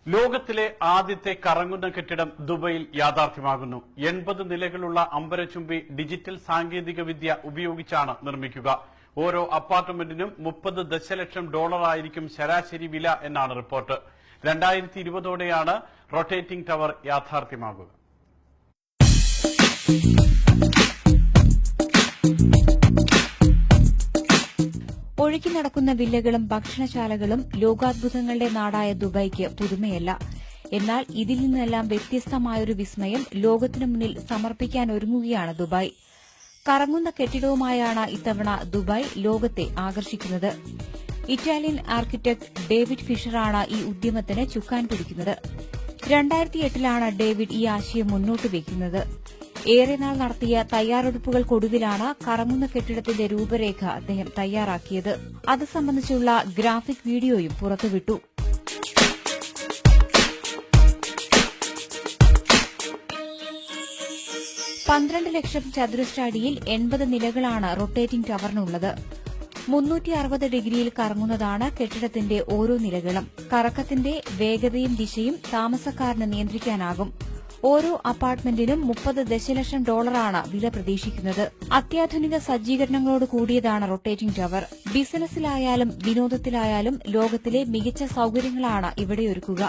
ലോകത്തിലെ ആദ്യത്തെ കറങ്ങുന്ന കെട്ടിടം ദുബൈയിൽ യാഥാർത്ഥ്യമാകുന്നു. 80 നിലകളുള്ള അമ്പരചുംബി ഡിജിറ്റൽ സാങ്കേതിക വിദ്യ ഉപയോഗിച്ചാണ് നിർമ്മിക്കുക. ഓരോ അപ്പാർട്ട്മെന്റിനും $30 ദശലക്ഷം ആയിരിക്കും ശരാശരി വില എന്നാണ് റിപ്പോർട്ട്. 2020ഓടെയാണ് റൊട്ടേറ്റിംഗ് ടവർ യാഥാർത്ഥ്യമാകുക. ഒഴുകി നടക്കുന്ന വില്ലകളും ഭക്ഷണശാലകളും ലോകാത്ഭുതങ്ങളുടെ നാടായ ദുബൈക്ക് പുതുമയല്ല. എന്നാൽ ഇതിൽ നിന്നെല്ലാം വ്യത്യസ്തമായൊരു വിസ്മയം ലോകത്തിനു മുന്നിൽ സമർപ്പിക്കാനൊരുങ്ങുകയാണ് ദുബായ്. കറങ്ങുന്ന കെട്ടിടവുമായാണ് ഇത്തവണ ദുബായ് ലോകത്തെ ആകർഷിക്കുന്നത്. ഇറ്റാലിയൻ ആർക്കിടെക്ട് ഡേവിഡ് ഫിഷറാണ് ഈ ഉദ്യമത്തിന് ചുക്കാൻ പിടിക്കുന്നത്. 2008ലാണ് ഡേവിഡ് ഈ ആശയം മുന്നോട്ട് വയ്ക്കുന്നത്. ഏറെ നാൾ നടത്തിയ തയ്യാറെടുപ്പുകൾക്കൊടുവിലാണ് കറങ്ങുന്ന കെട്ടിടത്തിന്റെ രൂപരേഖ അദ്ദേഹം തയ്യാറാക്കിയത്. അത് സംബന്ധിച്ചുള്ള ഗ്രാഫിക് വീഡിയോയും പുറത്തുവിട്ടു. $12 ലക്ഷം ചതുരശ്ര അടിയിൽ 80 നിലകളാണ് റൊട്ടേറ്റിംഗ് ടവറിനുള്ളത്. 360 ഡിഗ്രിയിൽ കറങ്ങുന്നതാണ് കെട്ടിടത്തിന്റെ ഓരോ നിലകളും. കറക്കത്തിന്റെ വേഗതയും ദിശയും താമസക്കാരന് നിയന്ത്രിക്കാനാകും. ഓരോ അപ്പാർട്ട്മെന്റിനും $30 ദശലക്ഷം വില പ്രതീക്ഷിക്കുന്നത്. അത്യാധുനിക സജ്ജീകരണങ്ങളോട് കൂടിയതാണ് റൊട്ടേറ്റിംഗ് ടവർ. ബിസിനസ്സിലായാലും വിനോദത്തിലായാലും ലോകത്തിലെ മികച്ച സൌകര്യങ്ങളാണ് ഇവിടെ ഒരുക്കുക.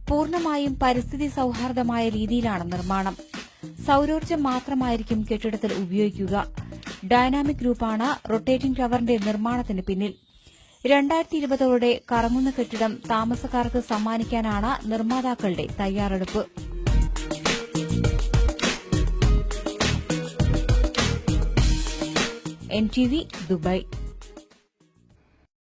പൂർണ്ണമായും പരിസ്ഥിതി സൌഹാർദ്ദമായ രീതിയിലാണ് നിർമ്മാണം. സൌരോർജ്ജം മാത്രമായിരിക്കും കെട്ടിടത്തിൽ ഉപയോഗിക്കുക. ഡൈനാമിക് ഗ്രൂപ്പാണ് റൊട്ടേറ്റിംഗ് ടവറിന്റെ നിർമ്മാണത്തിന് പിന്നിൽ. 2020ഓടെ കറങ്ങുന്ന കെട്ടിടം താമസക്കാർക്ക് സമ്മാനിക്കാനാണ് നിർമ്മാതാക്കളുടെ തയ്യാറെടുപ്പ്. NTV, Dubai.